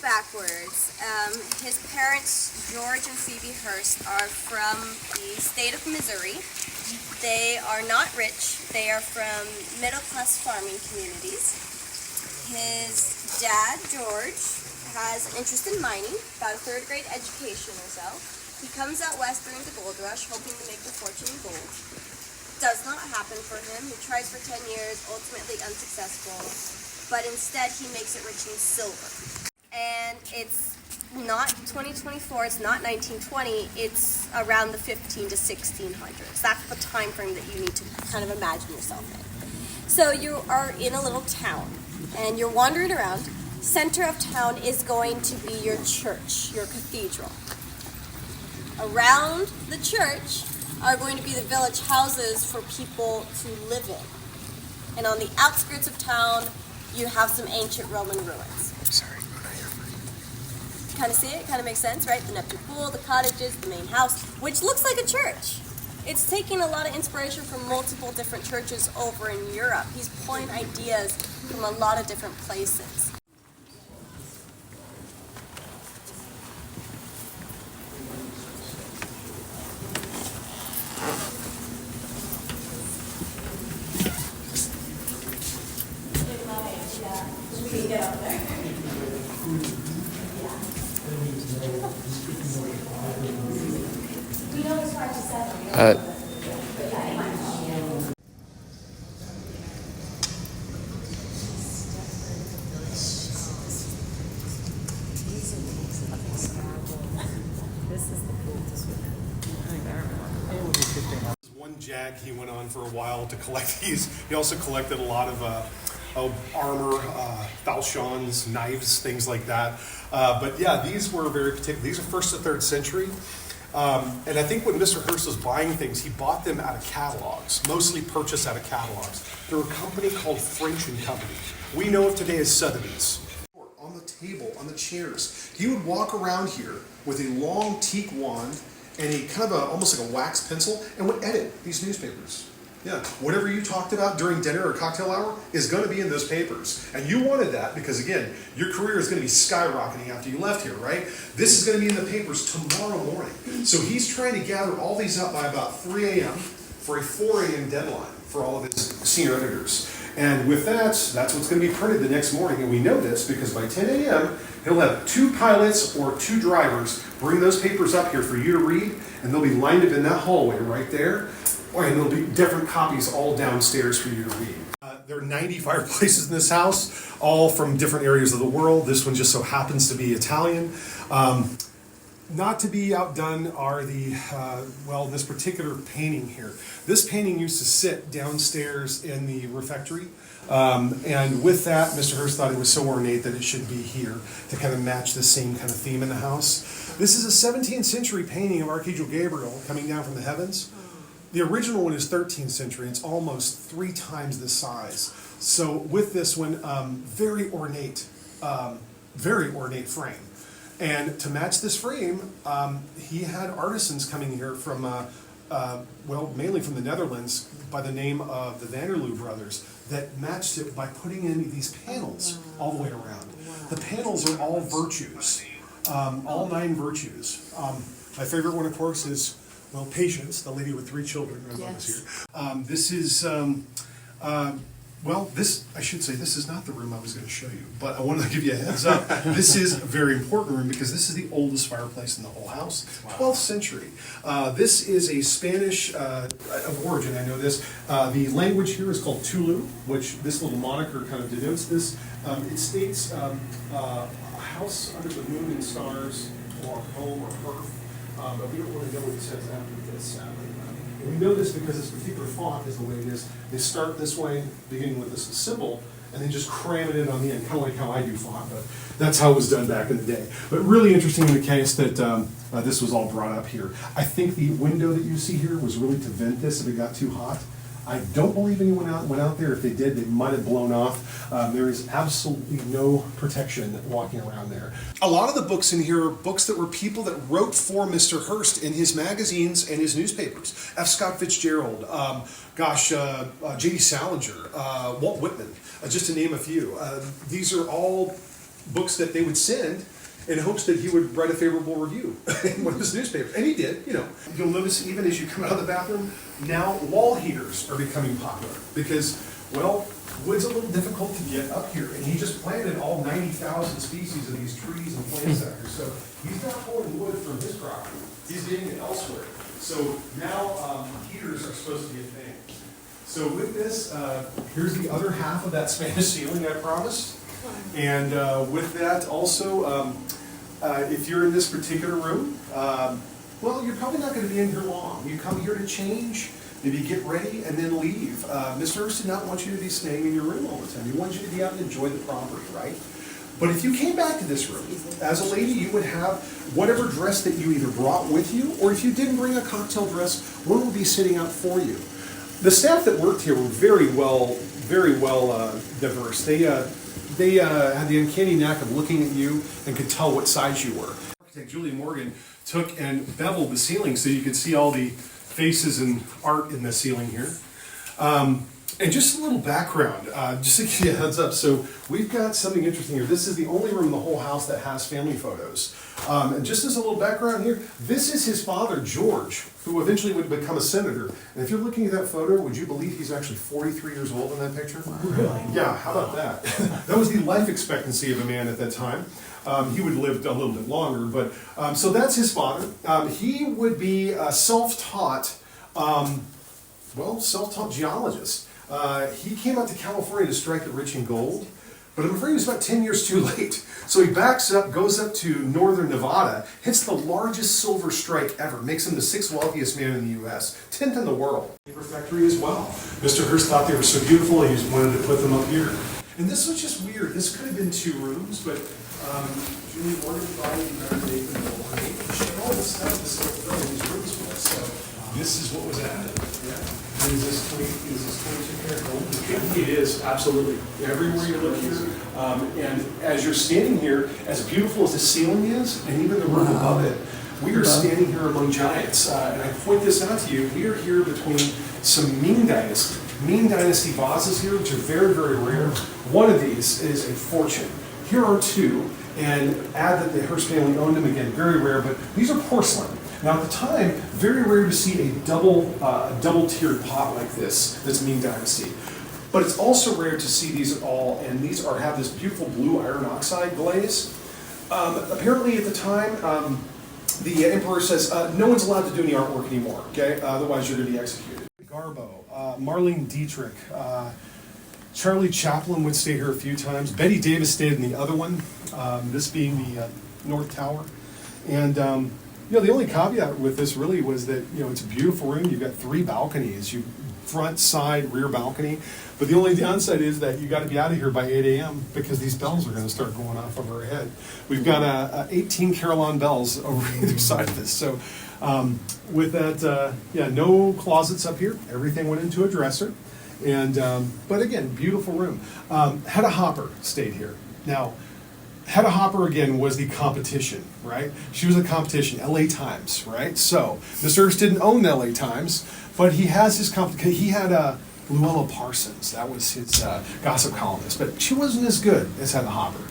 backwards. His parents, George and Phoebe Hearst, are from the state of Missouri. They are not rich. They are from middle-class farming communities. His dad, George, has an interest in mining, about a third-grade education or so. He comes out west during the gold rush, hoping to make a fortune in gold. Does not happen for him. He tries for 10 years, ultimately unsuccessful, but instead he makes it rich in silver. And it's not 2024, it's not 1920, it's around the 15 to 1600s. That's the time frame that you need to kind of imagine yourself in. So you are in a little town, and you're wandering around. Center of town is going to be your church, your cathedral. Around the church are going to be the village houses for people to live in. And on the outskirts of town, you have some ancient Roman ruins. Sorry. Kind of see it? Kind of makes sense, right? The Neptune pool, the cottages, the main house, which looks like a church. It's taking a lot of inspiration from multiple different churches over in Europe. He's pulling ideas from a lot of different places. We can get up there. We know it's 5 to 7. One jag he went on for a while to collect these. He also collected a lot of armor, falchions, knives, things like that. But yeah, these were very particular. These are 1st to 3rd century. And I think when Mr. Hearst was buying things, he bought them out of catalogs, mostly purchased out of catalogs. They're a company called French and Company. We know of today as Sotheby's. On the table, on the chairs, he would walk around here with a long teak wand and a kind of almost like a wax pencil, and would edit these newspapers. Yeah, whatever you talked about during dinner or cocktail hour is going to be in those papers. And you wanted that because, again, your career is going to be skyrocketing after you left here, right? This is going to be in the papers tomorrow morning. So he's trying to gather all these up by about 3 a.m. for a 4 a.m. deadline for all of his senior editors. And with that, that's what's going to be printed the next morning. And we know this because by 10 a.m., he'll have 2 pilots or 2 drivers bring those papers up here for you to read, and they'll be lined up in that hallway right there. And there'll be different copies all downstairs for you to read. There are 90 fireplaces in this house, all from different areas of the world. This one just so happens to be Italian. Not to be outdone are this particular painting here. This painting used to sit downstairs in the refectory. And with that, Mr. Hearst thought it was so ornate that it should be here to kind of match the same kind of theme in the house. This is a 17th century painting of Archangel Gabriel coming down from the heavens. The original one is 13th century. It's almost 3 times the size. So with this one, very ornate frame. And to match this frame, he had artisans coming here from, mainly from the Netherlands by the name of the Vanderloo brothers that matched it by putting in these panels all the way around. The panels are all virtues, all 9 virtues. My favorite one, of course, is Patience, the lady with 3 children. Yes. Here. This is, I should say this is not the room I was going to show you, but I wanted to give you a heads up. This is a very important room because this is the oldest fireplace in the whole house, 12th century. This is a Spanish of origin, I know this. The language here is called Tulu, which this little moniker kind of denotes this. It states a house under the moon and stars, or home or hearth. But we don't really know what it says after this, sadly. And we know this because this particular font is the way it is. They start this way, beginning with this symbol, and then just cram it in on the end, kind of like how I do font, but that's how it was done back in the day. But really interesting in the case that this was all brought up here. I think the window that you see here was really to vent this if it got too hot. I don't believe anyone went out there. If they did, they might have blown off. There is absolutely no protection walking around there. A lot of the books in here are books that were people that wrote for Mr. Hearst in his magazines and his newspapers. F. Scott Fitzgerald, J.D. Salinger, Walt Whitman, just to name a few. These are all books that they would send in hopes that he would write a favorable review in one of his newspapers. And he did, you know. You'll notice even as you come out of the bathroom, now wall heaters are becoming popular because, well, wood's a little difficult to get up here. And he just planted all 90,000 species of these trees and plant sectors. So he's not pulling wood from his property. He's getting it elsewhere. So now heaters are supposed to be a thing. So with this, here's the other half of that Spanish ceiling I promised. And with that also, if you're in this particular room, well, you're probably not going to be in here long. You come here to change, maybe get ready, and then leave. Mr. Hearst did not want you to be staying in your room all the time. He wanted you to be out and enjoy the property, right? But if you came back to this room, as a lady, you would have whatever dress that you either brought with you, or if you didn't bring a cocktail dress, one would be sitting out for you. The staff that worked here were very well diverse. They had the uncanny knack of looking at you and could tell what size you were. Architect Julie Morgan took and beveled the ceiling so you could see all the faces and art in the ceiling here. And just a little background, just to give you a heads up. So we've got something interesting here. This is the only room in the whole house that has family photos. And just as a little background here, this is his father, George, who eventually would become a senator. And if you're looking at that photo, would you believe he's actually 43 years old in that picture? Wow. Really? Yeah, how about that? That was the life expectancy of a man at that time. He would have lived a little bit longer, but so that's his father. He would be a self-taught, self-taught geologist. He came out to California to strike it rich in gold, but I'm afraid he was about 10 years too late. So he backs up, goes up to northern Nevada, hits the largest silver strike ever, makes him the 6th wealthiest man in the U.S., 10th in the world. Factory as well. Mr. Hearst thought they were so beautiful, he just wanted to put them up here. And this was just weird. This could have been 2 rooms, but Julie Morgan thought he better make them all. She had all this stuff to still fill in these rooms with, so this is what was added. Yeah. Is this 22 karat gold? It is, absolutely. Everywhere you look here, and as you're standing here, as beautiful as the ceiling is, and even the room above it, we are standing here among giants. And I point this out to you, we are here between some Ming Dynasty vases here, which are very, very rare. One of these is a fortune. Here are 2, and add that the Hearst family owned them again, very rare, but these are porcelain. Now at the time, very rare to see a double-tiered pot like this, that's Ming Dynasty. But it's also rare to see these at all, and these have this beautiful blue iron oxide glaze. Apparently at the time, the emperor says, no one's allowed to do any artwork anymore, okay? Otherwise you're going to be executed. Garbo, Marlene Dietrich, Charlie Chaplin would stay here a few times. Betty Davis stayed in the other one, this being the North Tower. And the only caveat with this really was that, it's a beautiful room. You've got 3 balconies, front, side, rear balcony. But the only downside is that you got to be out of here by 8 a.m. because these bells are going to start going off over our head. We've got 18 carillon bells over either side of this. So with that, no closets up here. Everything went into a dresser. And but again, beautiful room. Hedda Hopper stayed here. Now, Hedda Hopper, again, was the competition, right? She was a competition, LA Times, right? So, Mr. Hearst didn't own the LA Times, but he has his competition. He had Luella Parsons. That was his gossip columnist, but she wasn't as good as Hedda Hopper.